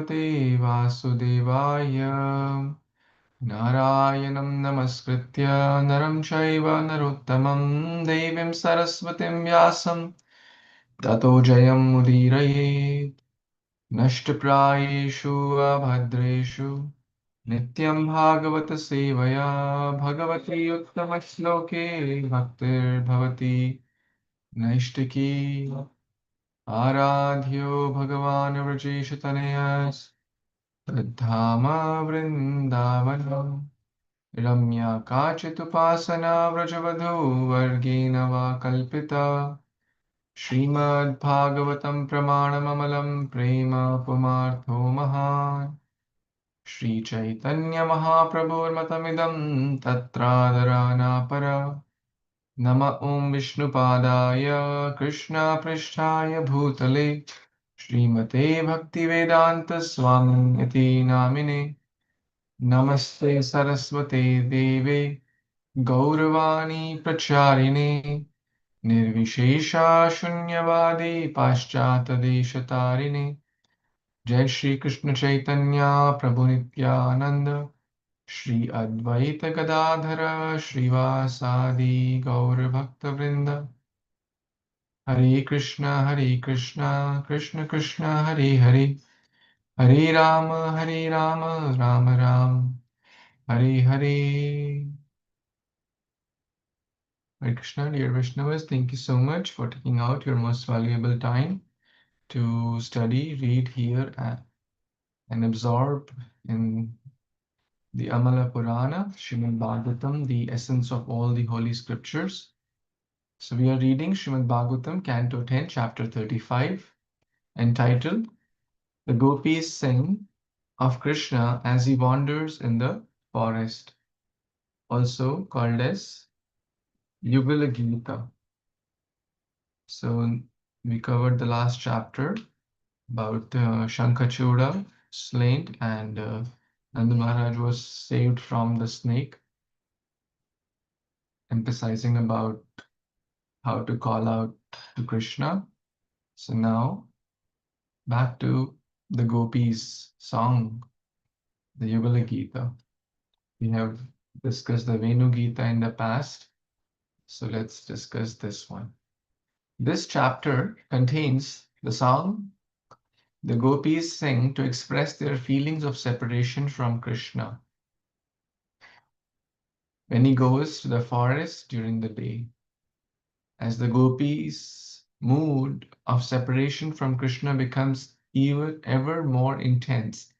Bhagavate Vasudevaya. Narayanam namaskritya naram chaiva narottamam devim saraswatim vyasam tato jayam mudirayet. Nashtaprayeshu abhadreshu nityam bhagavata sevaya bhagavati uttamaśloke bhaktir bhavati naishtaki आराध्यो भगवान् व्रजेशतनयास् तद्धामा वृन्दावनम् रम्या काचिदुपासना व्रजवधूवर्गेण वा कल्पिता श्रीमद्भागवतं प्रमाणममलं प्रेम पुमार्थो महान् श्रीचैतन्यमहाप्रभुर्मतमिदं तत्रादरानापरा नम ॐ विष्णुपादाय कृष्णपृष्ठाय भूतले श्रीमते भक्तिवेदान्तस्वामिनिति नामिने नमस्ते सरस्वते देवे गौरवाणी प्रचारिणे निर्विशेषा शून्यवादी पाश्चात्यदेशतारिणे जय श्री कृष्ण चैतन्य प्रभु नित्यानंद श्री अद्वैत गदाधर श्रीवासादि गौर भक्तवृंद हरे Krishna Krishna Krishna Hare Hare Hare Ram Ram Ram Hare Hare. Hare Krishna, dear Vaishnavas, thank you so much for taking out your most valuable time to study, read, hear, and absorb in the Amala Purana, Srimad Bhagavatam, the essence of all the holy scriptures. So we are reading Srimad Bhagavatam, Canto 10, Chapter 35, entitled The Gopis Sing of Krishna as he wanders in the forest, also called as Yugala Gita. So we covered the last chapter about Shankachuda slain and Nanda Maharaj was saved from the snake, emphasizing about how to call out to Krishna. So now back to the Gopis song, the Yugala Gita. We have discussed the Venu Gita in the past, so let's discuss this one. This chapter contains the song the Gopis sing to express their feelings of separation from Krishna when he goes to the forest during the day. As the Gopis' mood of separation from Krishna becomes even ever more intense,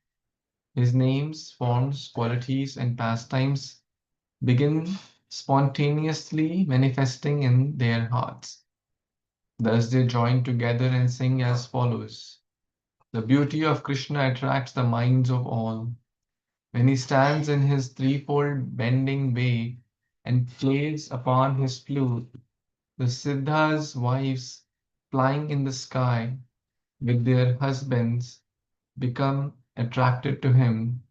his names, forms, qualities, and pastimes begin spontaneously manifesting in their hearts. Thus they join together and sing as follows. The beauty of Krishna attracts the minds of all. When he stands in his threefold bending way and plays upon his flute, the Siddha's wives flying in the sky with their husbands become attracted to him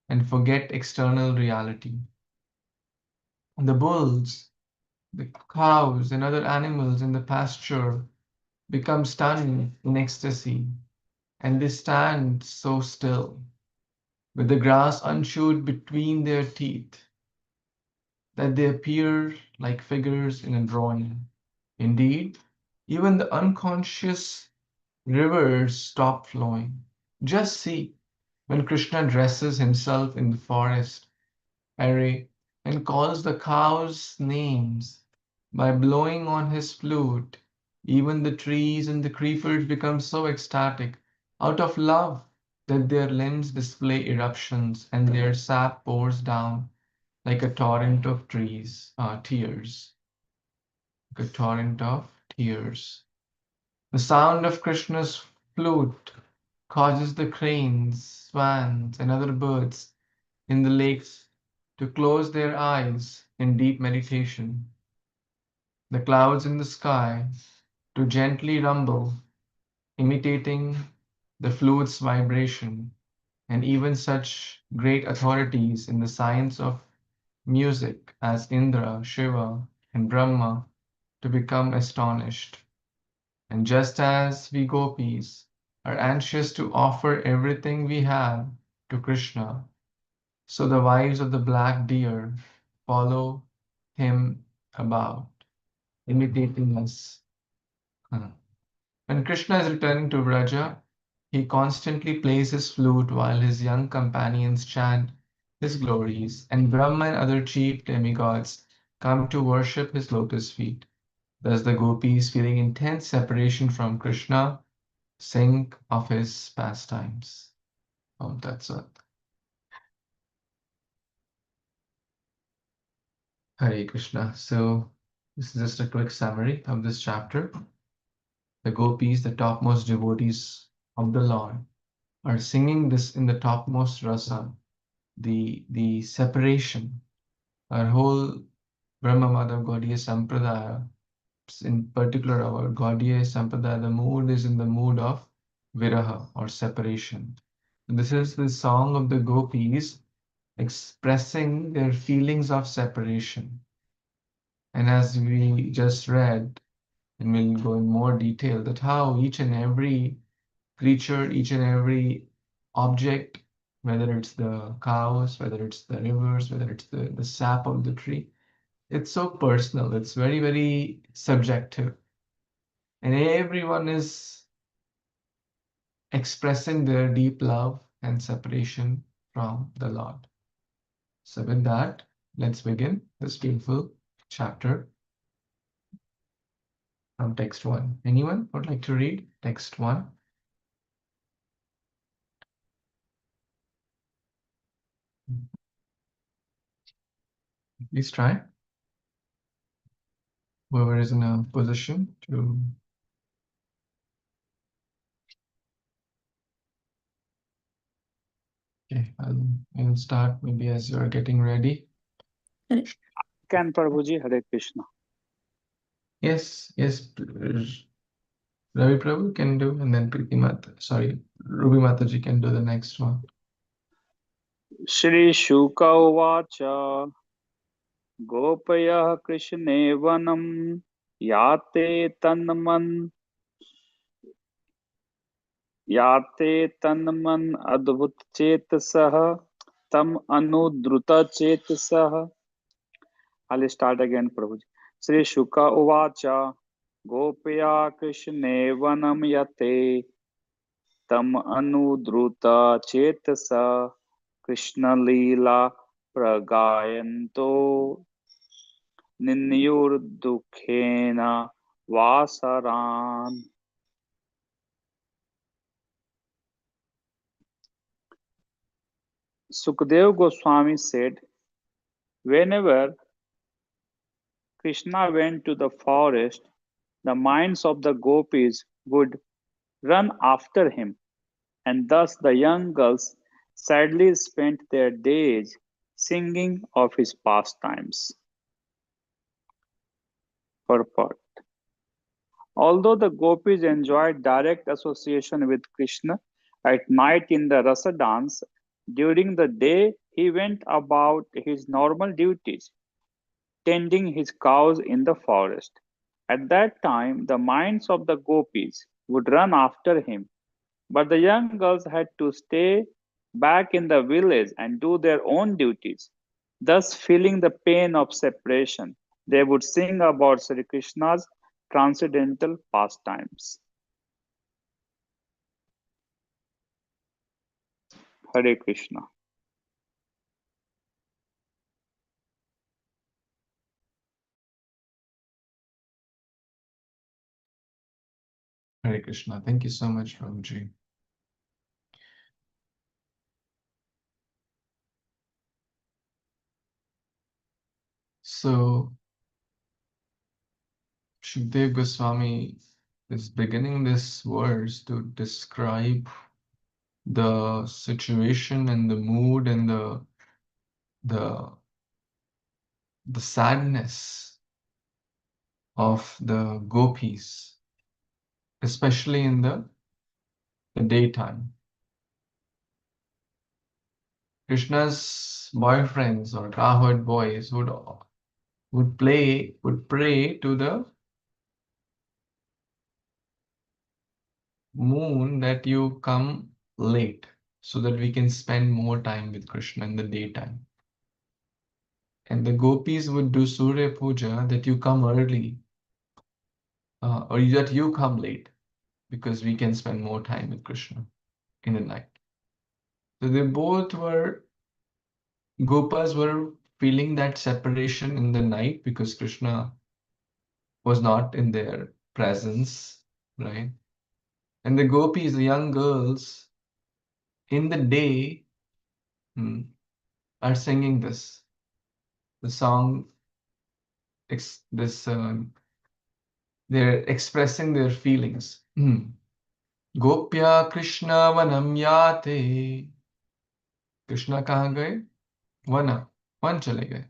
and forget external reality. The bulls, the cows, and other animals in the pasture become stunned in ecstasy, and they stand so still, with the grass unchewed between their teeth, that they appear like figures in a drawing. Indeed, even the unconscious rivers stop flowing. Just see, when Krishna dresses himself in the forest array and calls the cows names by blowing on his flute, even the trees and the creepers become so ecstatic out of love that their limbs display eruptions and their sap pours down like a torrent of tears, like a torrent of tears. The sound of Krishna's flute causes the cranes, swans, and other birds in the lakes to close their eyes in deep meditation. The clouds in the sky to gently rumble, imitating the flute's vibration, and even such great authorities in the science of music as Indra, Shiva, and Brahma to become astonished. And just as we gopis are anxious to offer everything we have to Krishna. So the wives of the black deer follow him about, imitating us. Huh. When Krishna is returning to Vraja, he constantly plays his flute while his young companions chant his glories, and Brahma and other chief demigods come to worship his lotus feet. Thus the gopis, feeling intense separation from Krishna, sing of his pastimes. Oh, that's it. Hare Krishna. So this is just a quick summary of this chapter. The gopis, the topmost devotees of the Lord, are singing this in the topmost rasa, the separation. Our whole Brahma Madhav Gaudiya Sampradaya, in particular our Gaudiya Sampradaya, the mood is in the mood of viraha or separation. This is the song of the gopis expressing their feelings of separation. And as we just read, and we'll go in more detail, that how each and every creature, each and every object, whether it's the cows, whether it's the rivers, whether it's the sap of the tree, it's so personal. It's very, very subjective. And everyone is expressing their deep love and separation from the Lord. So, with that, let's begin this beautiful chapter from text 1. Anyone would like to read text 1? Please try. Whoever is in a position to. Okay, I'll start maybe as you're getting ready. Can Prabhuji, Hare Krishna. Yes, yes, Ravi Prabhu can do, and then Preeti Mata, sorry, Ruby Mataji can do the next one. Shri Shuka Uvacha Gopaya Krishne Vanam Yate Tanman Advut Chetasah Tam Anudruta Chetasah. I'll start again, Prabhuji. Shri Shuka Uvacha Gopaya Krishne Vanam Yate Tam Anudruta Chetasah Krishna Leela Pragayanto Ninyurdukhena Vasaran. Sukadeva Goswami said, whenever Krishna went to the forest, the minds of the gopis would run after him, and thus the young girls sadly spent their days singing of his pastimes. Purport. Although the gopis enjoyed direct association with Krishna at night in the rasa dance, during the day he went about his normal duties, tending his cows in the forest. At that time, the minds of the gopis would run after him, but the young girls had to stay back in the village and do their own duties. Thus, feeling the pain of separation, they would sing about Sri Krishna's transcendental pastimes. Hare Krishna. Hare Krishna. Thank you so much, Prabhuji. So, Shukdev Goswami is beginning this verse to describe the situation and the mood and the the sadness of the gopis, especially in the daytime. Krishna's boyfriends or cowherd boys would pray to moon that you come late so that we can spend more time with Krishna in the daytime. And the gopis would do Surya Puja that you come early or that you come late because we can spend more time with Krishna in the night. So they both were, Gopas were feeling that separation in the night because Krishna was not in their presence, right? And the gopis, the young girls, in the day are singing the song, this, they're expressing their feelings. Gopya Krishna vanam yate. Krishna कहाँ गए? One चले गए.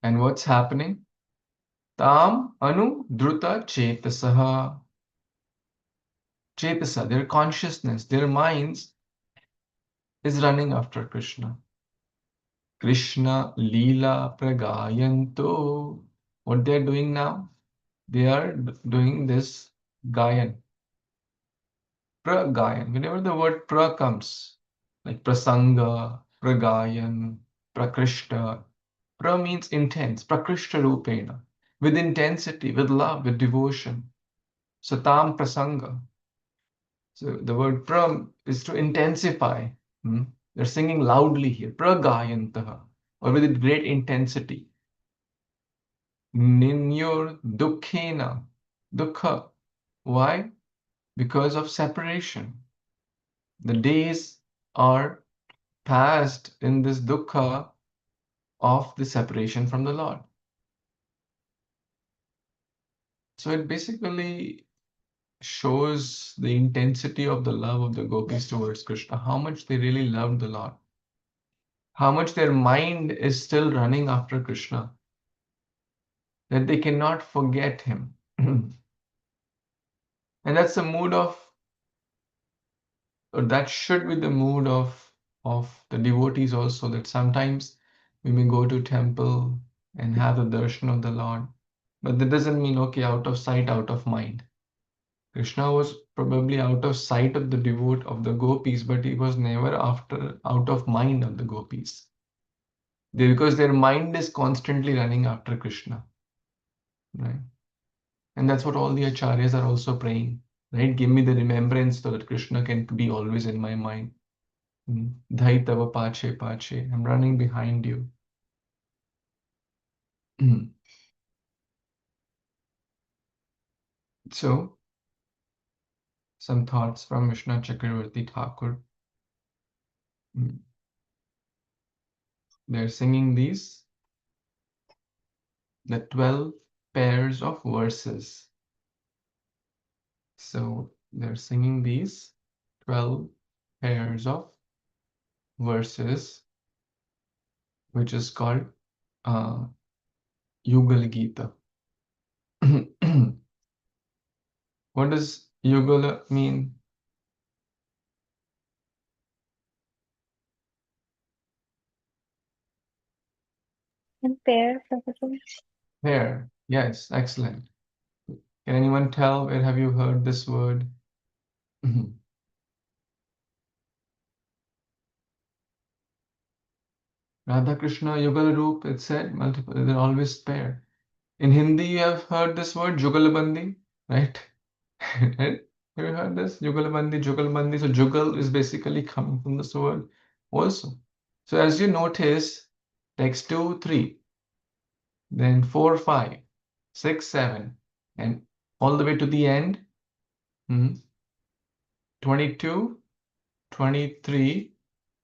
And what's happening? Tam anu druta chetasaha. Chetasa, their consciousness, their minds is running after Krishna. Krishna Leela Pragayanto. What they're doing now? They are doing this Gayan. Pragayan. Whenever the word pra comes, like prasanga, pragayan, prakrishta. Pra means intense, prakrishta rupena, with intensity, with love, with devotion. Satam prasanga. So the word pra is to intensify. They're singing loudly here. Pragayantaha, or with great intensity. Ninyor dukkhena. Dukkha. Why? Because of separation. The days are passed in this dukkha of the separation from the Lord. So it basically shows the intensity of the love of the gopis towards Krishna, how much they really loved the Lord, how much their mind is still running after Krishna, that they cannot forget him. And that's the mood of, or that should be the mood of the devotees also, that sometimes we may go to temple and have the darshan of the Lord, but that doesn't mean, okay, out of sight, out of mind. Krishna was probably out of sight of the devote of the gopis, but he was never out of mind of the gopis. Because their mind is constantly running after Krishna, right? And that's what all the acharyas are also praying, right? Give me the remembrance so that Krishna can be always in my mind. Dhai tava pache pache. I'm running behind you. So, some thoughts from Vishnu Chakravarti Thakur. They're singing these, the 12 pairs of verses. So they're singing these 12 pairs of verses, which is called Yugal Gita. What does Yugala mean? And pair, Professor. Pair. Yes, excellent. Can anyone tell where have you heard this word? Radha Krishna Yugal Roop, it said multiple, they're always pair. In Hindi, you have heard this word, Jugalbandi, right? Right? Have you heard this? Jugalbandi, Jugalbandi. So Jugal is basically coming from this word also. So as you notice, text 2, 3, then 4, 5, 6, 7, and all the way to the end, 22, 23,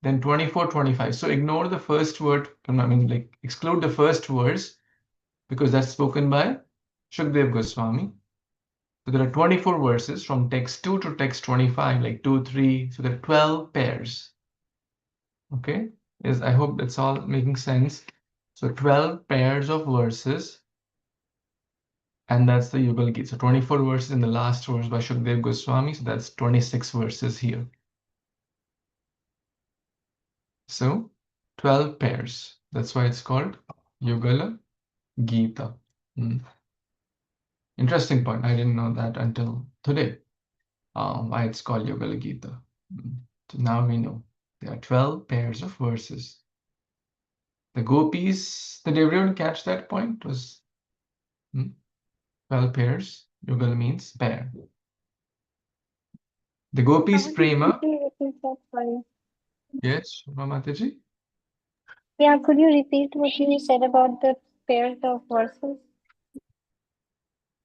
then 24, 25. So ignore the first word, I mean, like exclude the first verse because that's spoken by Shukdev Goswami. So there are 24 verses from text 2 to text 25, like 2, 3. So there are 12 pairs. Okay? Yes, I hope that's all making sense. So 12 pairs of verses, and that's the Yugal Gita. So 24 verses in the last verse by Shukdev Goswami. So that's 26 verses here. So 12 pairs. That's why it's called Yugala Gita. Hmm. Interesting point. I didn't know that until today. Why it's called Yugala Gita. Hmm. So now we know. There are 12 pairs of verses. The gopis, did everyone catch that point? Was 12 pairs. Yugal means pair. The gopis prema. Could you repeat that? Sorry. Yes, Mataji? Yeah, could you repeat what you said about the pairs of verses?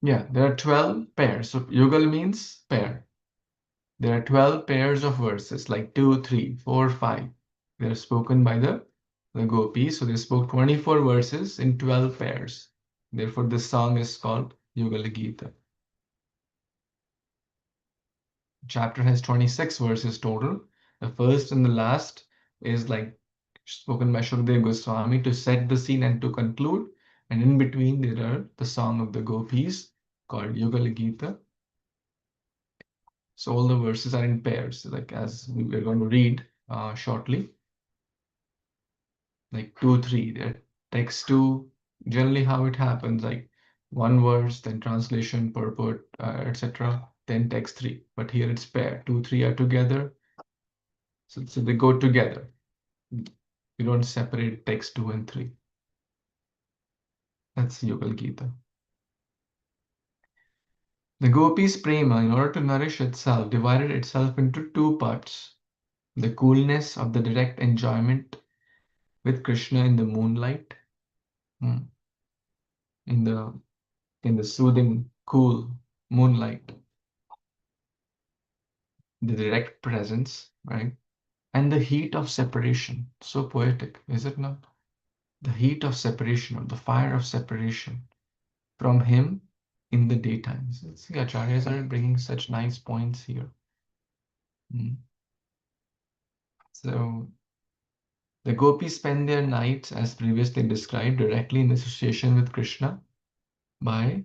Yeah, there are 12 pairs. So Yugal means pair. There are 12 pairs of verses, like 2, 3, 4, 5. They're spoken by the gopis. So they spoke 24 verses in 12 pairs. Therefore, this song is called Yugal Gita. Chapter has 26 verses total. The first and the last is like spoken by Shukdev Goswami to set the scene and to conclude. And in between, there are the song of the gopis called Yugal Gita. So all the verses are in pairs, like as we're going to read shortly, like 2, 3. There text 2, generally how it happens, like one verse, then translation, purport, etc. Then text 3. But here it's pair. 2, 3 are together. So they go together. You don't separate text 2 and 3. That's Yugal Gita. The gopis prema, in order to nourish itself, divided itself into two parts. The coolness of the direct enjoyment with Krishna in the moonlight, in the soothing, cool moonlight, the direct presence, right? And the heat of separation. So poetic, is it not? The heat of separation, or the fire of separation from him in the daytime. See, acharyas are bringing such nice points here. So the gopis spend their nights, as previously described, directly in association with Krishna by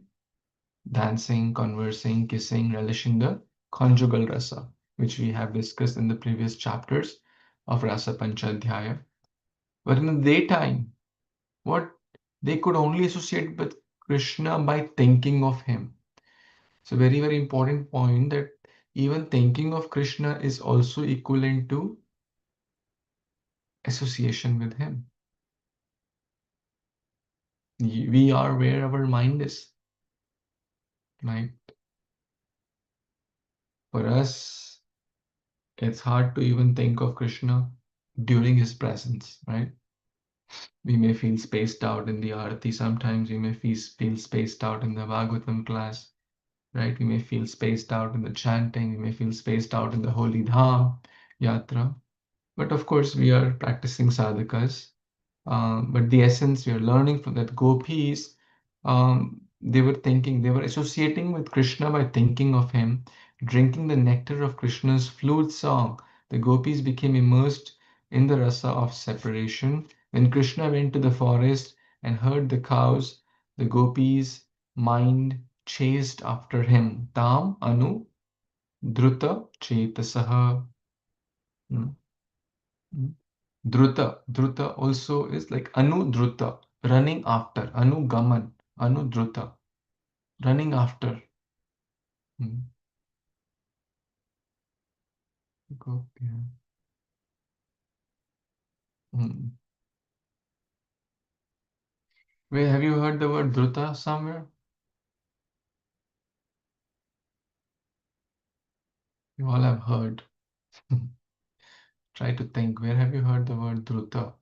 dancing, conversing, kissing, relishing the conjugal rasa, which we have discussed in the previous chapters of Rasa Panchadhyaya. But in the daytime, what they could only associate with Krishna by thinking of him. So very, very important point that even thinking of Krishna is also equivalent to association with him. We are where our mind is, right? For us, it's hard to even think of Krishna during his presence, right? We may feel spaced out in the Arati sometimes, we may feel spaced out in the Bhagavatam class, right? We may feel spaced out in the chanting, we may feel spaced out in the Holy Dham Yatra. But of course, we are practicing sadhakas. But the essence we are learning from that gopis, they were thinking, they were associating with Krishna by thinking of him, drinking the nectar of Krishna's flute song. The gopis became immersed in the rasa of separation. When Krishna went to the forest and heard the cows, the gopis' mind chased after him. Tam anu druta chetasaha. Hmm. Hmm. Druta also is like Anudruta, running after, Anugaman, Anudruta, running after. Hmm. Go, yeah. Hmm. Wait, have you heard the word Druta somewhere? You all have heard. Try to think. Where have you heard the word Druta?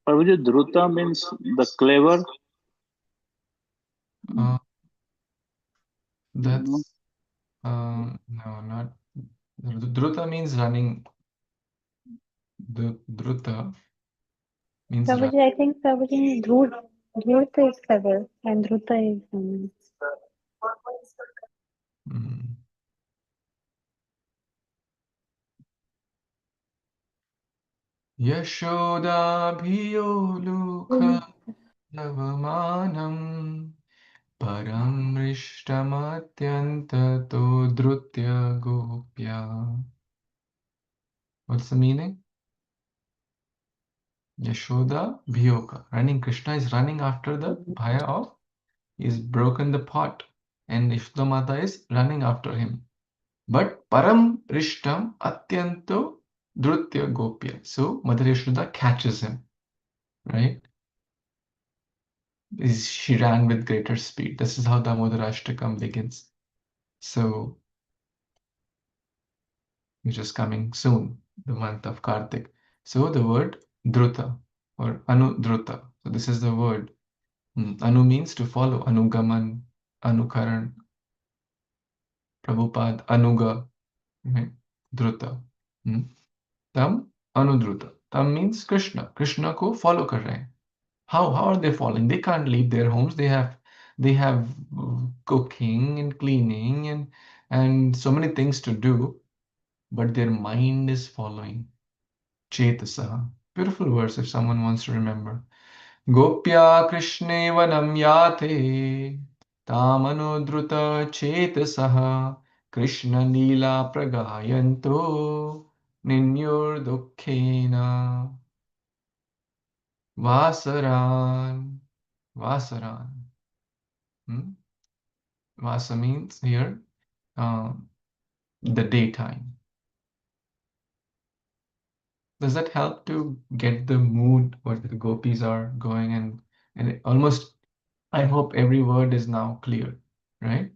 Prabhuji, Dhruta means the clever. Uh, No. that's no, not Druta means running. The Druta means run. Prabhuji, I think Prabhuji, Dhurta is clever and Dhruta is Hmm. Yashodabhiyoluka Navamanam Paramrishtamatyantato Drutya Gopya. What's the meaning? Yashoda Bhiyoka. Running, Krishna is running after the bhaya of, he's broken the pot, and Yashoda Mata is running after him. But Param Rishtam Atyanto Drutya Gopya. So Mother Yashoda catches him, right? She ran with greater speed. This is how Damodarashtakam begins. So, which is coming soon, the month of Kartik. So the word Druta or Anudruta. So this is the word. Anu means to follow. Anugaman, Anukaran, Prabhupada, Anuga, right? Druta. Tam, Anudruta. Tam means Krishna. Krishna ko follow kar rahe hain. How are they following? They can't leave their homes. They have cooking and cleaning and so many things to do, but their mind is following. Chetasaha. Beautiful verse if someone wants to remember. Gopya Krishne vanam yate tamanudruta chetasaha Krishna Nila pragayanto ninyur dukkhena vasaran. Vasaran. Vasa means here the daytime. Does that help to get the mood what the gopis are going and almost I hope every word is now clear, right?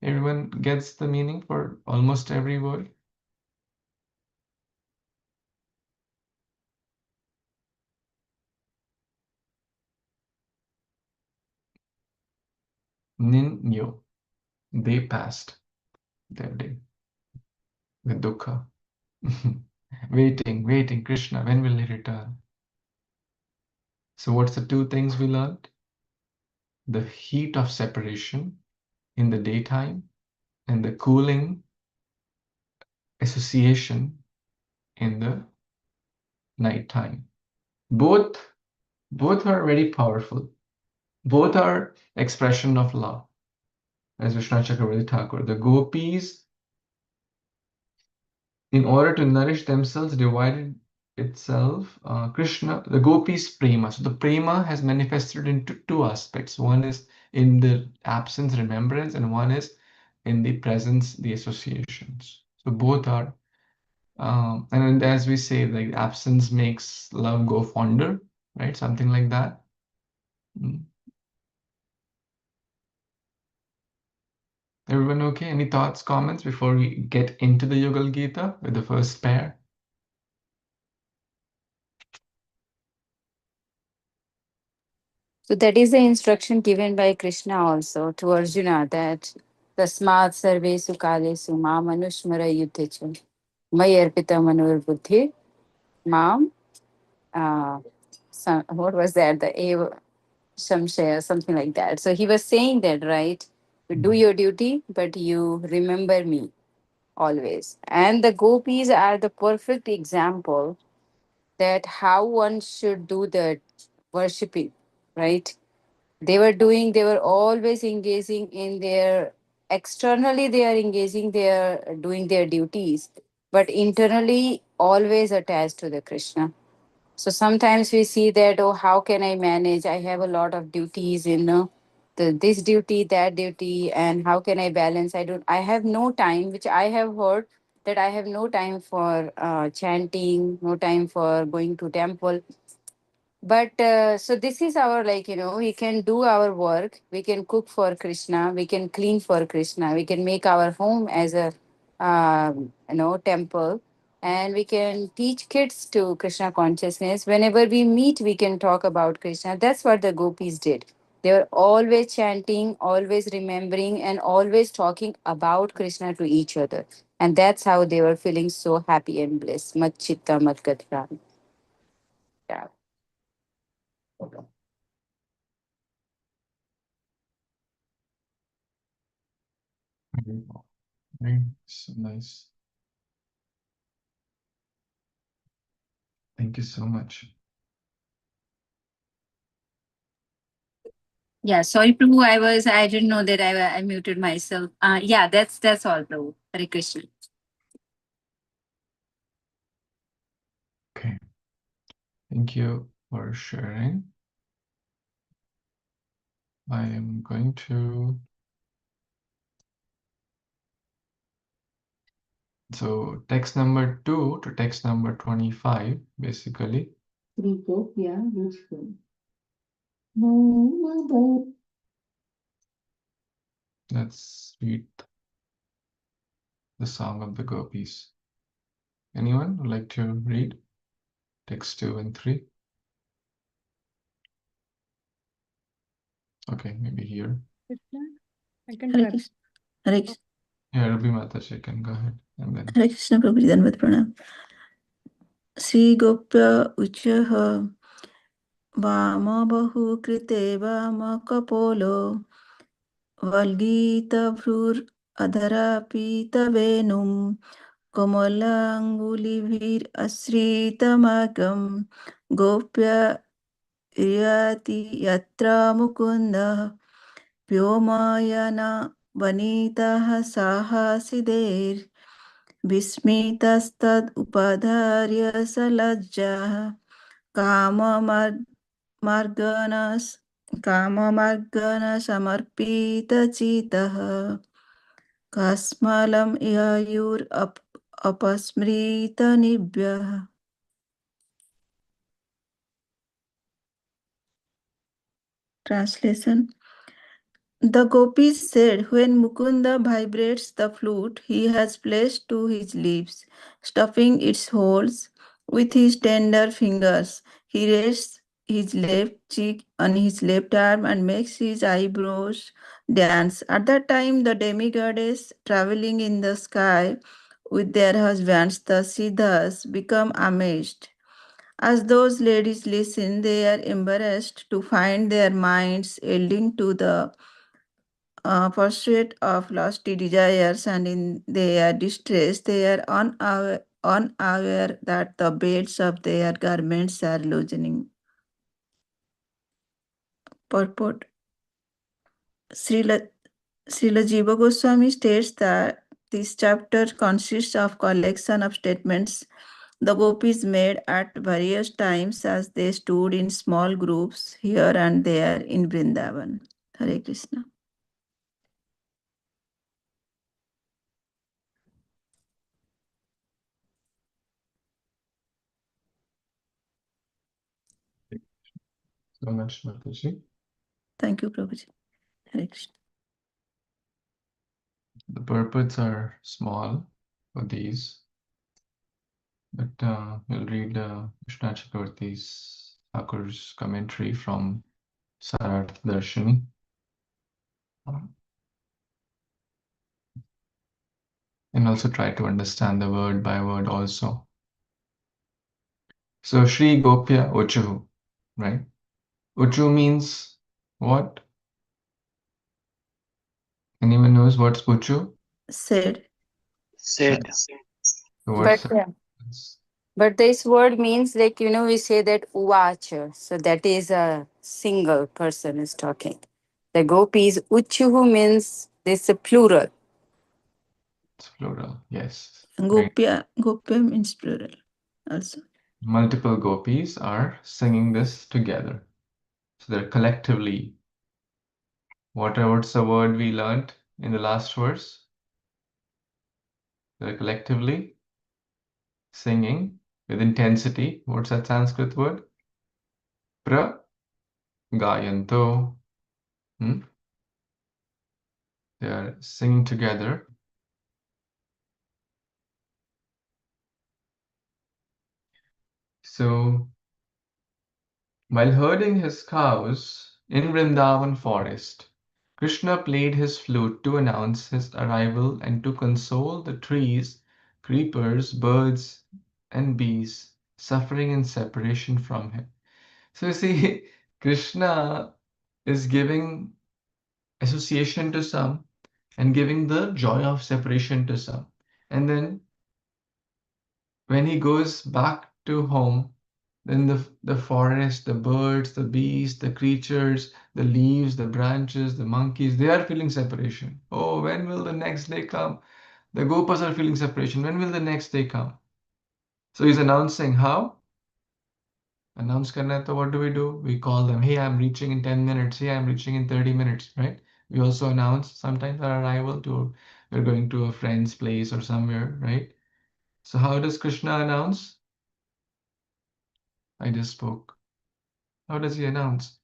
Everyone gets the meaning for almost every word. Ninyo, they passed their day with dukkha. Waiting, Krishna, when will he return? So what's the two things we learned? The heat of separation in the daytime and the cooling association in the nighttime. Both are very powerful. Both are expression of love. As Vishnu Chakravarti Thakur, the gopis, in order to nourish themselves, divided itself. Krishna, the gopis prema. So the prema has manifested into two aspects. One is in the absence, remembrance, and one is in the presence, the associations. So both are. And as we say, like absence makes love go fonder, right? Something like that. Everyone okay? Any thoughts, comments before we get into the Yugal Gita with the first pair? So that is the instruction given by Krishna also to Arjuna that Tasmat Sarvesu Kalesu Ma Manushmara Yutecha May Arpita Manur Buddhi Mam. What was that? The Eva Shamshaya, something like that. So he was saying that, right? You do your duty, but you remember me always. And the gopis are the perfect example that how one should do the worshipping, right? They were always engaging in their, externally they are engaging, they are doing their duties, but internally always attached to the Krishna. So sometimes we see that, oh, how can I manage? I have a lot of duties in this duty, that duty, and how can I balance? I have no time, which I have heard that I have no time for chanting, no time for going to temple. But so this is our, like, we can do our work, we can cook for Krishna, we can clean for Krishna, we can make our home as a temple, and we can teach kids to Krishna consciousness. Whenever we meet, we can talk about Krishna. That's what the gopis did. They were always chanting, always remembering, and always talking about Krishna to each other, and that's how they were feeling so happy and blessed. Mat chitta mat gatra. Yeah. Very so nice. Thank you so much. Yeah, sorry, Prabhu. I didn't know that I muted myself. Yeah, that's all, Prabhu. Hare Krishna. Okay. Thank you for sharing. I am going to. So text number 2 to text number 25, basically. Let's read the Song of the Gopis. Anyone would like to read text 2 and 3? Okay, maybe here. I can Hare try. Krishna. Hare Krishna. Yeah, Ruby Mataji can go ahead. And then Hare Krishna Prabhuji, Dandavat Pranam. Sri Gopya Uchaha Vama Bahu Krite Vama Kapolo Valgita Bhrur Adhara Pita Venum Kamalangulivir Asritamagam Gopya Yati Yatra Mukunda Vyomayana Vanitaha Sahasider विस्मितस्तद् उपधार्य सलज्जः काममार्गनस् काममार्गनसमर्पितचितः कस्मलं अपस्मृतनिभ्यः. Translation. The gopis said, when Mukunda vibrates the flute he has placed to his lips, stuffing its holes with his tender fingers, he rests his left cheek on his left arm and makes his eyebrows dance. At that time, the demigoddess traveling in the sky with their husbands, the Siddhas, become amazed. As those ladies listen, they are embarrassed to find their minds yielding to the pursuit of lofty desires, and in their distress they are unaware that the belts of their garments are loosening. Purport. Srila Jiva Goswami states that this chapter consists of collection of statements the gopis made at various times as they stood in small groups here and there in Vrindavan. Hare Krishna. so much, Mataji. Thank you, Prabhuji. Hare Krishna. The purports are small for these, but we'll read Vishnu Chakravarti's Thakur's commentary from Sararth Darshini. And also try to understand the word by word also. So Shri Gopya Uchuhu, right? Uchu means what? Anyone knows what's Uchu? Said. Said. The word But says. but this word means, like, we say that uvacha. So that is a single person is talking. The gopis uchuhu means this a plural. It's plural, yes. Gopya means plural also. Multiple gopis are singing this together. So they're collectively. What's the word we learned in the last verse? They're collectively singing with intensity. What's that Sanskrit word? Pra gayanto. They are singing together. So while herding his cows in Vrindavan forest, Krishna played his flute to announce his arrival and to console the trees, creepers, birds, and bees suffering in separation from him. So you see, Krishna is giving association to some and giving the joy of separation to some. And then when he goes back to home, then the forest, the birds, the bees, the creatures, the leaves, the branches, the monkeys, they are feeling separation. Oh, when will the next day come? The gopas are feeling separation. When will the next day come? So he's announcing how? Announce karna hai, to what do? We call them. Hey, I'm reaching in 10 minutes. Hey, I'm reaching in 30 minutes, right? We also announce sometimes our arrival to we're going to a friend's place or somewhere, right? So how does Krishna announce? I just spoke. How does he announce?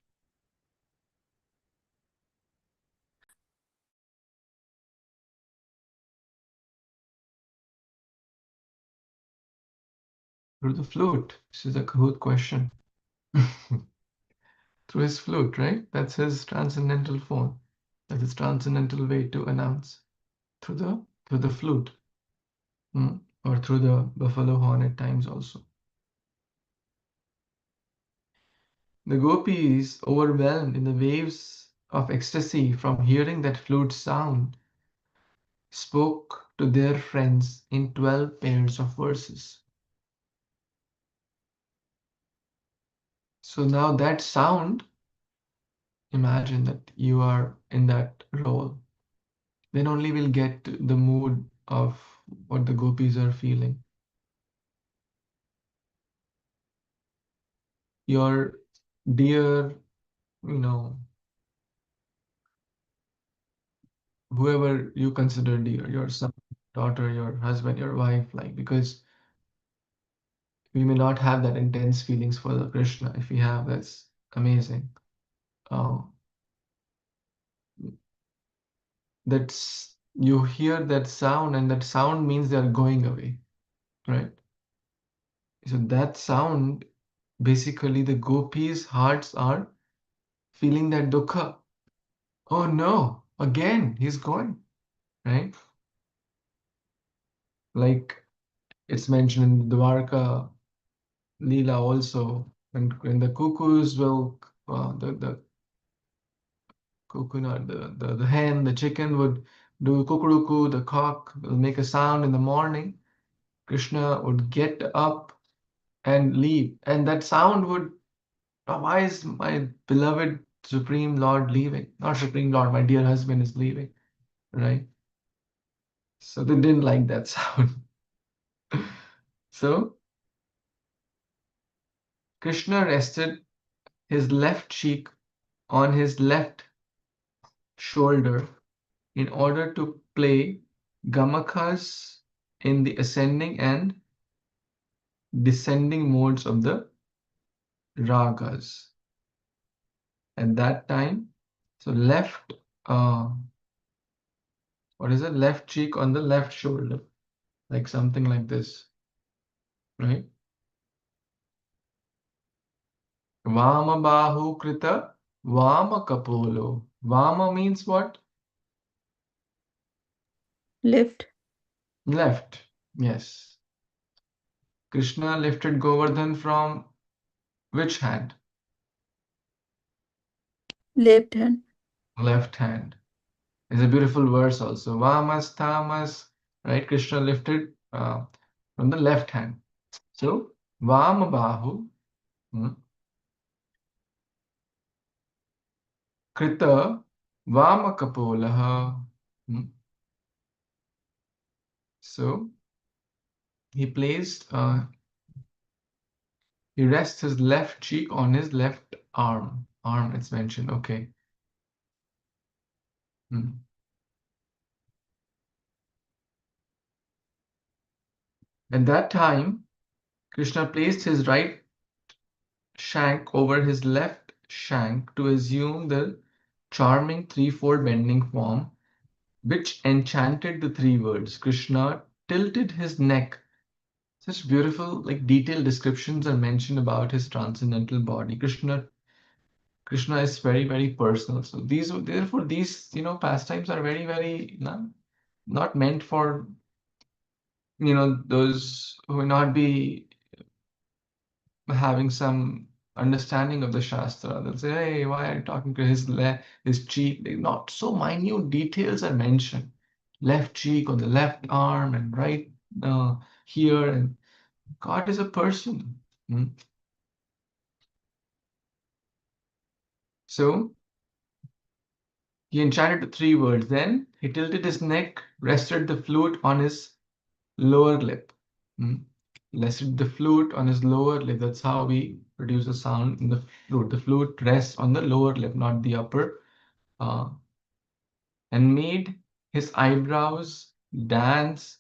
Through the flute. This is a Kahoot question. Through his flute, right? That's his transcendental form. That's his transcendental way to announce. Through the flute. Or through the buffalo horn at times also. The gopis, overwhelmed in the waves of ecstasy from hearing that flute sound, spoke to their friends in 12 pairs of verses. So now that sound, imagine that you are in that role. Then only we'll get the mood of what the gopis are feeling. Your dear, whoever you consider dear, your son, daughter, your husband, your wife, like, because we may not have that intense feelings for the Krishna. If we have, that's amazing. Um, that's you hear that sound, and that sound means they are going away, right? So that sound, basically, the gopis' hearts are feeling that dukkha. Oh no, again, he's going, right? Like it's mentioned in Dwarka Leela also, when the cuckoos will, the cuckoo, not the hen, the chicken would do kukuruku, the cock will make a sound in the morning. Krishna would get up and leave, and that sound would, "Oh, why is my beloved Supreme Lord leaving? Not Supreme Lord, my dear husband is leaving, right?" So they didn't like that sound. So Krishna rested his left cheek on his left shoulder in order to play gamakas in the ascending and descending modes of the ragas. At that time, so left, what is it? Left cheek on the left shoulder, like something like this, right? Vama bahu krita, vama kapolo. Vama means what? Left. Left, yes. Krishna lifted Govardhan from which hand? Left hand. Left hand. It's a beautiful verse also. Vamas, Tamas, right? Krishna lifted from the left hand. So, Vama Bahu, Krita, Vama Kapolaha. So, he placed, he rests his left cheek on his left arm. Arm, it's mentioned, okay. At that time, Krishna placed his right shank over his left shank to assume the charming threefold bending form, which enchanted the three words. Krishna tilted his neck. Such beautiful, like detailed descriptions are mentioned about his transcendental body. Krishna is very, very personal. So therefore, these, pastimes are very, very not meant for, those who will not be having some understanding of the Shastra. They'll say, "Hey, why are you talking to his cheek?" Not so minute details are mentioned. Left cheek on the left arm and right here, and God is a person. So he enchanted the three words. Then he tilted his neck, rested the flute on his lower lip. Rested the flute on his lower lip. That's how we produce a sound in the flute. The flute rests on the lower lip, not the upper, and made his eyebrows dance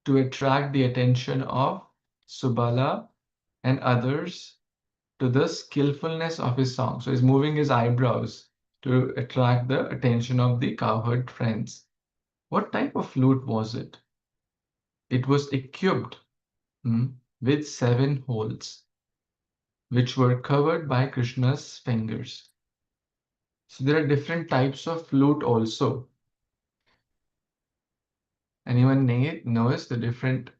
to attract the attention of Subala and others to the skillfulness of his song. So he's moving his eyebrows to attract the attention of the cowherd friends. What type of flute was it? It was equipped with 7 holes, which were covered by Krishna's fingers. So there are different types of flute also. Anyone knows the different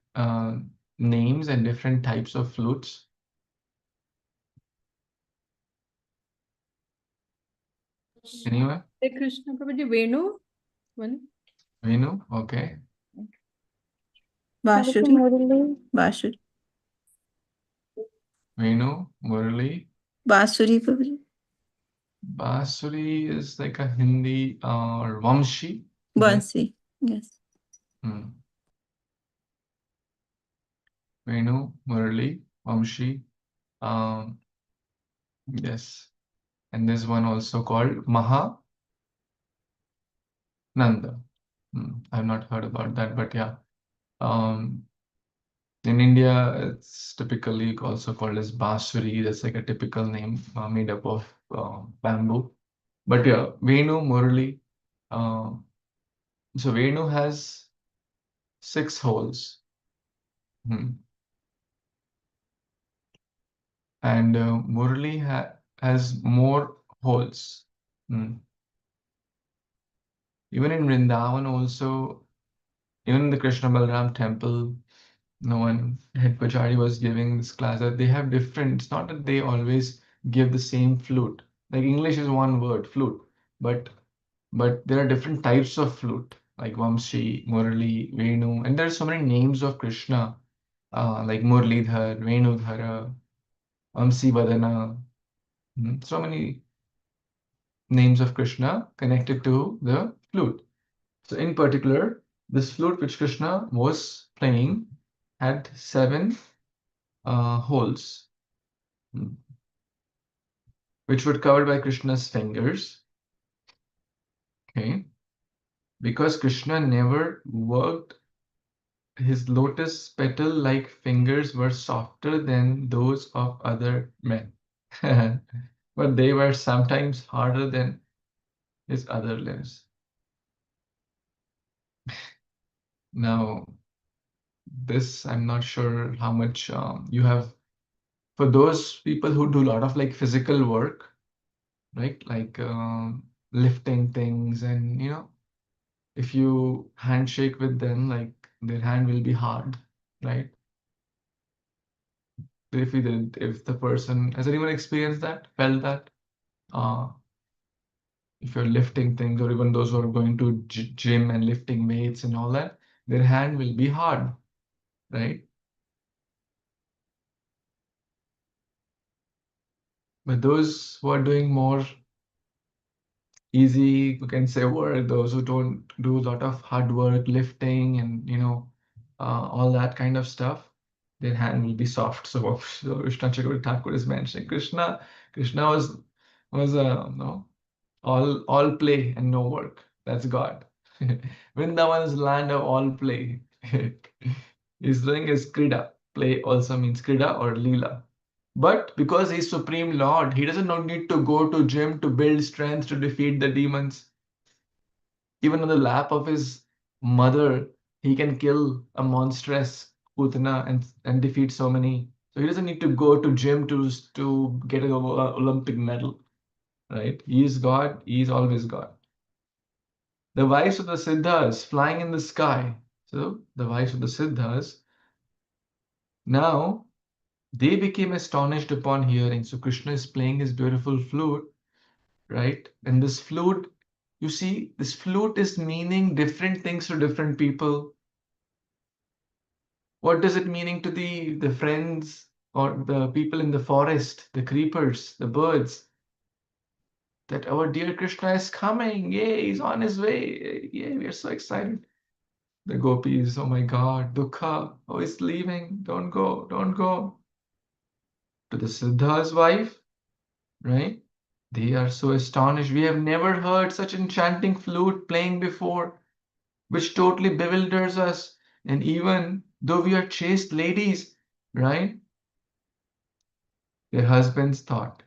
names and different types of flutes? Anyone? Hare Krishna Prabhuji, Venu, one. Venu? Okay. Bashuri. Murali. Bashuri. Venu, Murali. Basuri, Prabhuji. Basuri is like a Hindi or Vamshi. Bansi. Yes. Venu, Murali, Vamshi. Yes. And there's one also called Maha Nanda. I've not heard about that, but yeah. In India, it's typically also called as Basuri. That's like a typical name made up of bamboo. But yeah, Venu, Murali. So Venu has 6 holes. And Murali has more holes. Even in Vrindavan also, even in the Krishna Balram temple, no one, head Pachari was giving this class that they have different, it's not that they always give the same flute. Like English is one word, flute, but there are different types of flute, like Vamshi, Murali, Venu, and there are so many names of Krishna, like Murlidhar, Venudhara, Vamsi Vadana, so many names of Krishna connected to the flute. So in particular, this flute which Krishna was playing had 7 holes, which were covered by Krishna's fingers. Okay, because Krishna never worked, his lotus petal-like fingers were softer than those of other men, but they were sometimes harder than his other limbs. Now, this I'm not sure how much you have. For those people who do a lot of like physical work, right? Like lifting things, and if you handshake with them, like their hand will be hard, right? If the person, has anyone experienced that, felt that? If you're lifting things, or even those who are going to gym and lifting weights and all that, their hand will be hard, right? But those who are doing more easy, you can say, work, those who don't do a lot of hard work, lifting, and all that kind of stuff, their hand will be soft. So Vishnu Chakravarti Thakur is mentioning Krishna was no, all play and no work. That's God. Vrindavan is land of all play. He's doing his krida. Play also means krida or lila. But because he's Supreme Lord, he doesn't need to go to gym to build strength to defeat the demons. Even on the lap of his mother, he can kill a monstrous Putana and defeat so many. So he doesn't need to go to gym to get an Olympic medal, right? He is God. He is always God. The wives of the Siddhas flying in the sky. So the wives of the Siddhas, now they became astonished upon hearing. So Krishna is playing his beautiful flute, right? And this flute, you see, this flute is meaning different things to different people. What does it meaning to the friends or the people in the forest, the creepers, the birds? That our dear Krishna is coming. Yay, he's on his way. Yay, we are so excited. The gopis, oh my God, Dukha, oh, he's leaving. Don't go, don't go. to the Siddha's wife, right? They are so astonished. We have never heard such enchanting flute playing before, which totally bewilders us. And even though we are chaste ladies, right? Their husbands thought,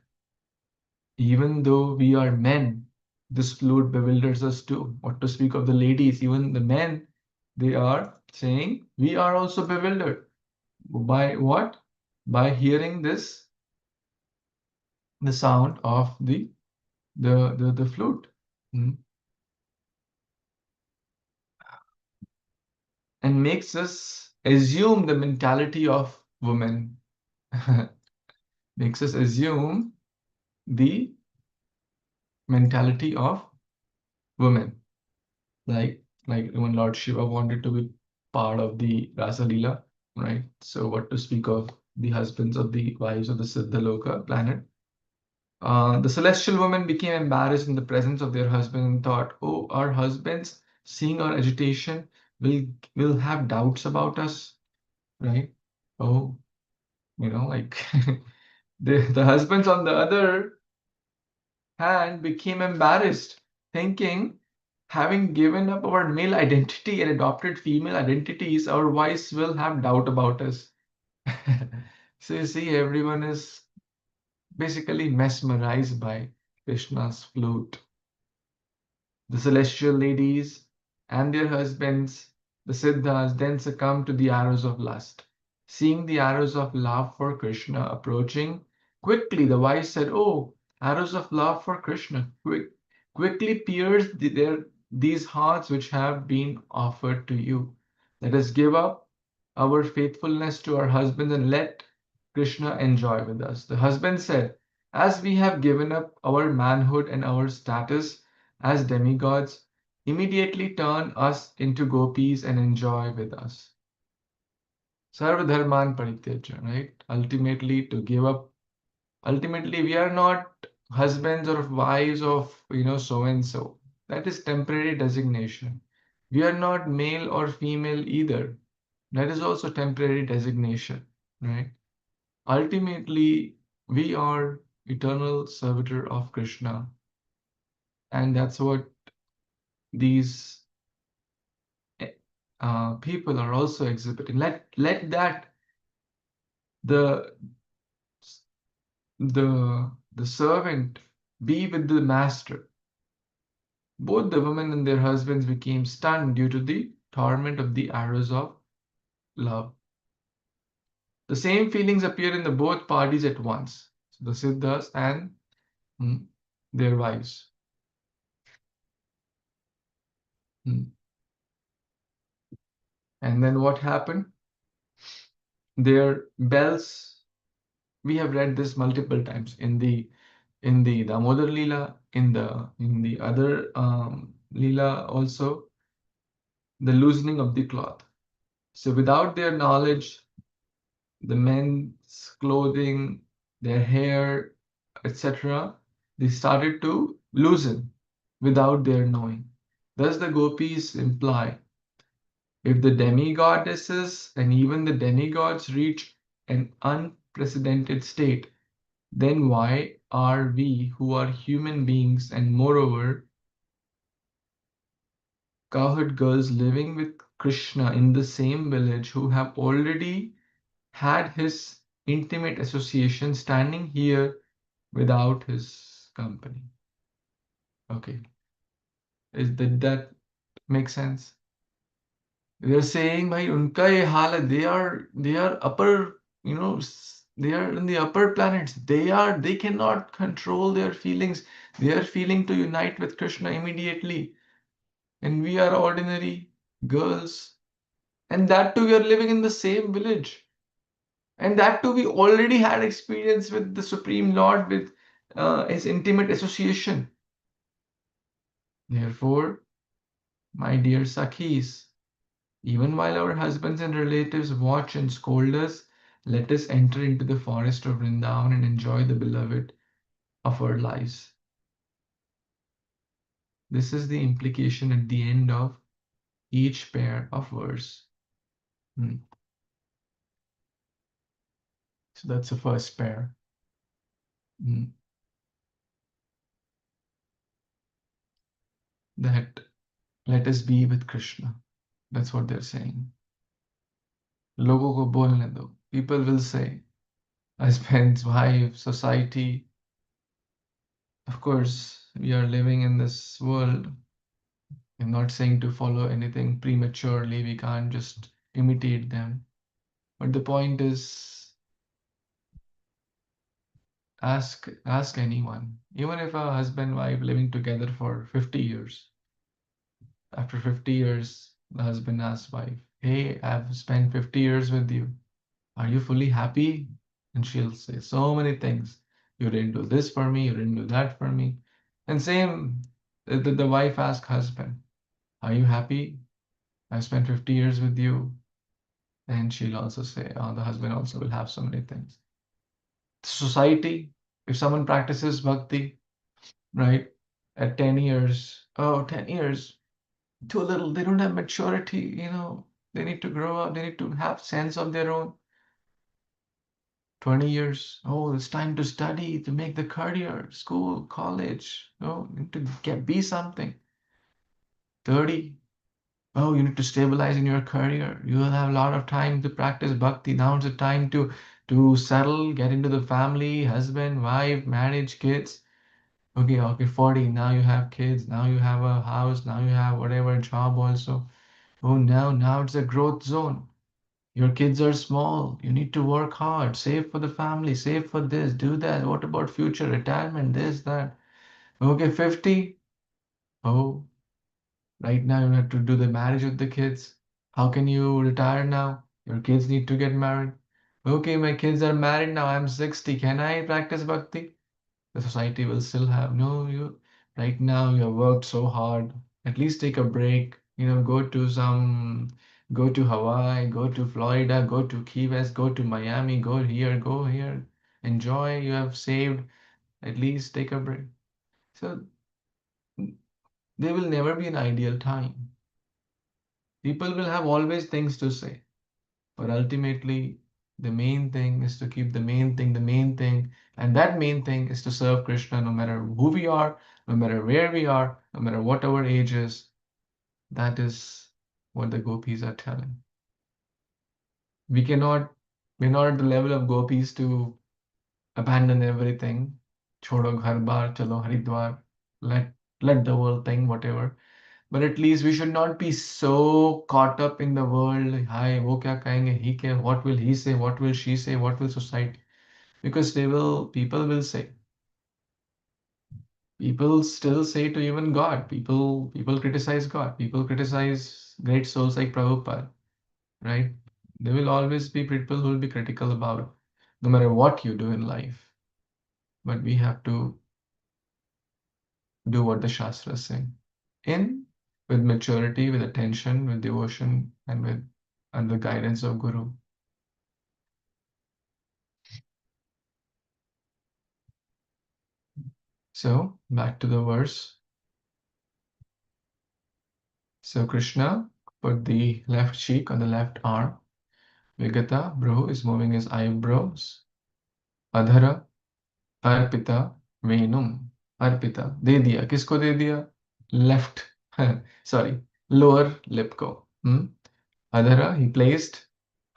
even though we are men, this flute bewilders us too. What to speak of the ladies, even the men, they are saying, we are also bewildered. By what? By hearing this, the sound of the flute. Hmm. And makes us assume the mentality of women. Makes us assume the mentality of women. Like when Lord Shiva wanted to be part of the Rasa Leela, right? So what to speak of the husbands of the wives of the Siddhaloka planet? The celestial women became embarrassed in the presence of their husband and thought, "Oh, our husbands, seeing our agitation, will have doubts about us, right? Oh, like the husbands on the other hand became embarrassed, thinking, having given up our male identity and adopted female identities, our wives will have doubt about us." So you see, everyone is basically mesmerized by Krishna's flute. The celestial ladies and their husbands, the Siddhas, then succumbed to the arrows of lust. Seeing the arrows of love for Krishna approaching, quickly the wise said, "Oh, arrows of love for Krishna, quickly pierce these hearts which have been offered to you. Let us give up our faithfulness to our husbands and let Krishna enjoy with us." The husband said, "As we have given up our manhood and our status as demigods, immediately turn us into gopis and enjoy with us." Sarva dharman parityaja, right? Ultimately, to give up. Ultimately, we are not husbands or wives of, so and so. That is temporary designation. We are not male or female either. That is also temporary designation, right? Ultimately, we are eternal servitor of Krishna, and that's what these people are also exhibiting. Let that the the servant be with the master. Both the women and their husbands became stunned due to the torment of the arrows of love. The same feelings appear in the both parties at once. So the Siddhas and their wives. And then what happened? Their bells. We have read this multiple times in the Damodar Leela, in the other Leela also, the loosening of the cloth. So without their knowledge, the men's clothing, their hair, etc., they started to loosen without their knowing. Thus the gopis imply, if the demigoddesses and even the demigods reach an unprecedented state, then why are we, who are human beings and moreover cowherd girls living with Krishna in the same village, who have already had his intimate association, standing here without his company? Okay, did that make sense? They're saying, "Bhai, unka ye haal hai." They are upper, they are in the upper planets. They cannot control their feelings. They are feeling to unite with Krishna immediately, and we are ordinary girls, and that too we are living in the same village, and that too we already had experience with the Supreme Lord, with his intimate association. Therefore, my dear Sakhis, even while our husbands and relatives watch and scold us, let us enter into the forest of Vrindavan and enjoy the beloved of our lives. This is the implication at the end of each pair of verse. So that's the first pair. Mm. That let us be with Krishna. That's what they're saying. Logo ko bolne do. People will say, husbands, wife, society. Of course, we are living in this world. I'm not saying to follow anything prematurely. We can't just imitate them. But the point is, ask anyone. Even if a husband wife living together for 50 years, after 50 years, the husband asks wife, "Hey, I've spent 50 years with you. Are you fully happy?" And she'll say so many things. You didn't do this for me, you didn't do that for me. And same, the wife asks husband, "Are you happy? I spent 50 years with you." And she'll also say, the husband also will have so many things. Society, if someone practices bhakti, right, at 10 years, oh, 10 years, too little, they don't have maturity, they need to grow up, they need to have sense of their own. 20 years, oh, it's time to study, to make the career, school, college, need to be something. 30, oh, you need to stabilize in your career. You will have a lot of time to practice bhakti. Now it's the time to settle, get into the family, husband, wife, marriage, kids. Okay, 40. Now you have kids. Now you have a house. Now you have whatever job also. Oh, now it's a growth zone. Your kids are small. You need to work hard, save for the family, save for this, do that. What about future retirement? This, that. Okay, 50. Oh, right now you have to do the marriage with the kids. How can you retire now? Your kids need to get married. Okay, my kids are married now. I'm 60. Can I practice bhakti? The society will still have no, you right now you have worked so hard. At least take a break. Go to Hawaii, go to Florida, go to Key West, go to Miami, go here. Enjoy. You have saved. At least take a break. So there will never be an ideal time. People will have always things to say, but ultimately, the main thing is to keep the main thing, and that main thing is to serve Krishna no matter who we are, no matter where we are, no matter what our age is. That is what the gopis are telling. We cannot, we're not at the level of gopis to abandon everything. Chodo ghar bar, chalo Haridwar, let the world think whatever. But at least we should not be so caught up in the world. Hi, wo kya kahenge, he kya, what will he say, what will she say, what will society? Because people will say, people still say to even God, people criticize God, people criticize great souls like Prabhupada, right? There will always be people who will be critical about no matter what you do in life. But we have to do what the Shastras say. In with maturity, with attention, with devotion, and with under the guidance of Guru. So back to the verse. So Krishna put the left cheek on the left arm. Vigata, bro, is moving his eyebrows. Adhara, arpita, venum. Arpita, दे दिया. किसको दे दिया? Left, sorry, lower lip ko. Adhara, he placed.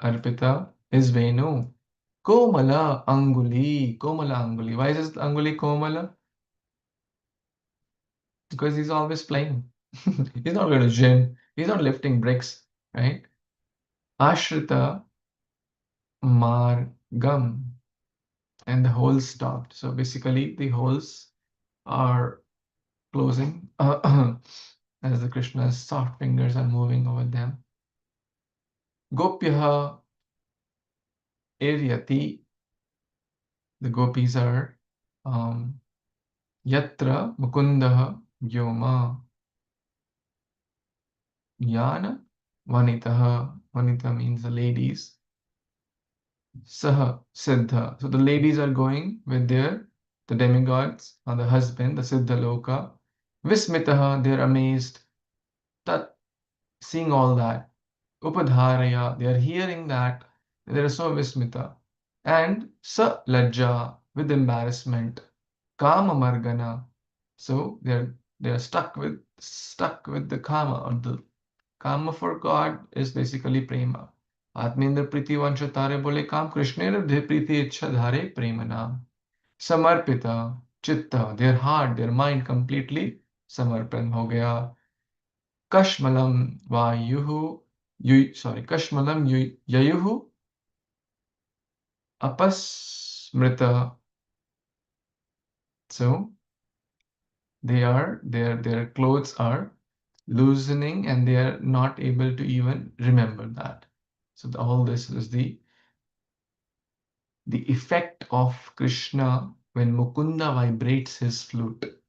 Arpita, his venu. Komala Anguli. Komala Anguli. Why is this Anguli Komala? Because he's always playing. He's not going to gym. He's not lifting bricks, right? Ashrita Margam. And the holes stopped. So basically, the holes are closing as the Krishna's soft fingers are moving over them. Gopyaha Eryati. The gopis are Yatra Mukundaha Vyoma. Yana Vanitaha. Vanita means the ladies. Saha Siddha. So the ladies are going with the demigods, or the husband, the Siddha Loka. Vismitaha, they're amazed. Tat, seeing all that. Upadharaya, they are hearing that. They are so vismita. and sa lajja, with embarrassment, kama margana. So they're stuck with the kama, or the kama for God is basically prema. Atmendra priti vanchatare bole kam Krishna priti ichha dhare prema naam. Samarpita chitta, their heart, their mind completely samarpan ho gaya. Kashmalam vayuhu, Kashmalam yayuhu apasmrita. So their clothes are loosening and they are not able to even remember that. So all this is the effect of Krishna when Mukunda vibrates his flute.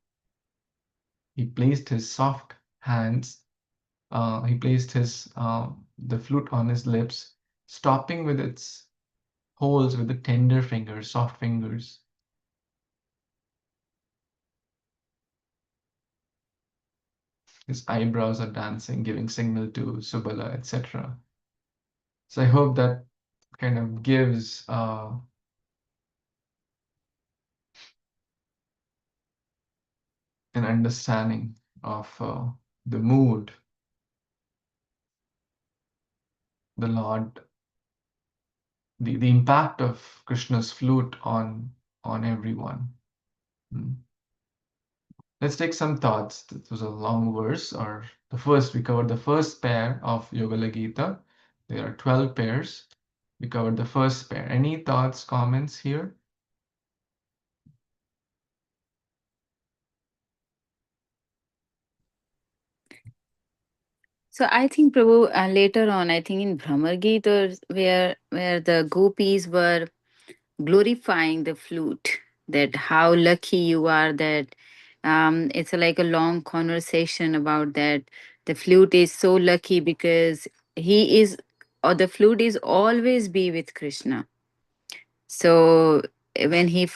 He placed his soft hands, he placed his the flute on his lips, stopping with its holes with the tender fingers, soft fingers. His eyebrows are dancing, giving signal to Subala, etc. So I hope that kind of gives an understanding of the mood the Lord, the impact of Krishna's flute on everyone. Let's take some thoughts. This was a long verse, or we covered the first pair of Yogala Gita. There are 12 pairs. We covered the first pair. Any thoughts, comments here? So I think, Prabhu, later on, I think in Brahmar Gita, where the gopis were glorifying the flute, that how lucky you are, that it's like a long conversation about that. The flute is so lucky because he is, or the flute is always be with Krishna. So when he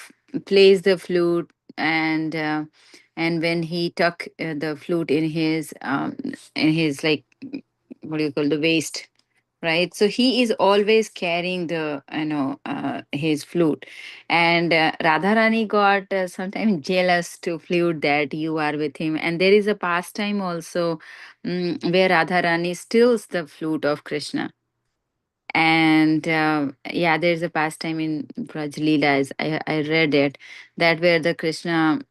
plays the flute, and when he tuck the flute in his, like, what do you call, the waist, right? So he is always carrying the, his flute. And Radharani got sometimes jealous to flute that you are with him. And there is a pastime also, where Radharani steals the flute of Krishna. And yeah, there's a pastime in Braj Leelas. I read it, that where the Krishna,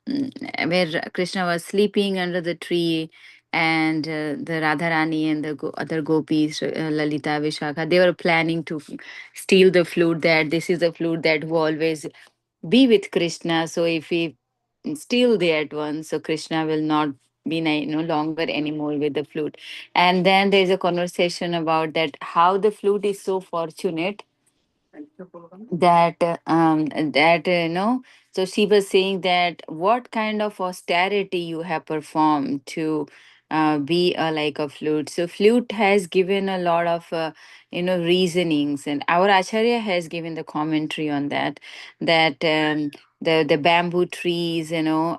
where Krishna was sleeping under the tree, and the Radharani and the other gopis, Lalita, Vishakha, they were planning to steal the flute. That this is the flute that will always be with Krishna. So if we steal that one, so Krishna will not be no longer anymore with the flute. And then there's a conversation about that how the flute is so fortunate that so she was saying that what kind of austerity you have performed to be like a flute. So flute has given a lot of reasonings, and our acharya has given the commentary on that, that the bamboo trees,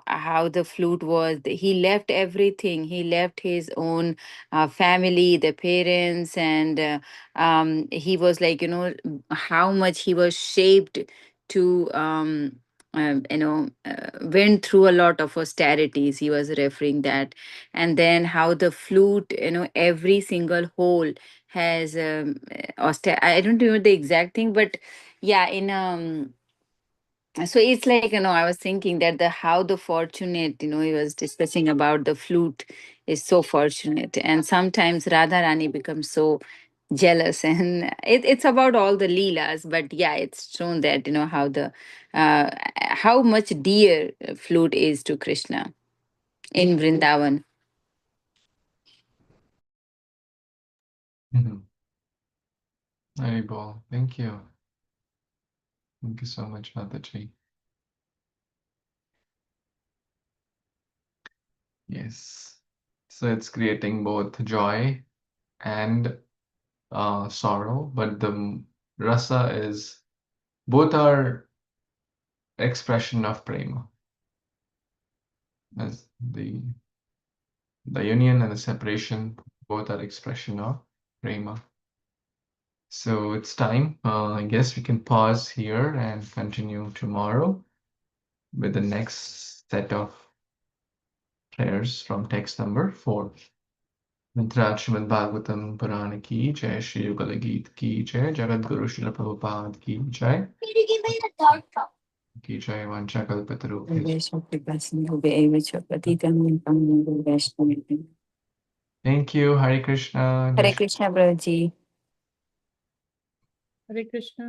how the flute was, he left everything, he left his own family, the parents, and he was like, how much he was shaped to went through a lot of austerities, he was referring that. And then how the flute, every single hole has I don't remember the exact thing, but yeah, in so it's like, I was thinking that the how the fortunate, he was discussing about the flute is so fortunate, and sometimes Radha Rani becomes so jealous, and it's about all the leelas. But yeah, it's shown that, how the how much dear flute is to Krishna in Vrindavan. Haribol, thank you. Thank you so much, Mataji. Yes. So it's creating both joy and sorrow, but the rasa is, both are expression of prema, as the union and the separation, both are expression of prema. So it's time. I guess we can pause here and continue tomorrow with the next set of prayers from text number 4. Mantrat Srimad Bhagavatam Purana ki jai, Shri Yugala Geet ki jai, Jagat Guru Srila Prabhupada ki jai. Ki jai Vancha Kalpataru. Thank you. Hare Krishna. Hare Krishna, Prabhuji. Hare Krishna.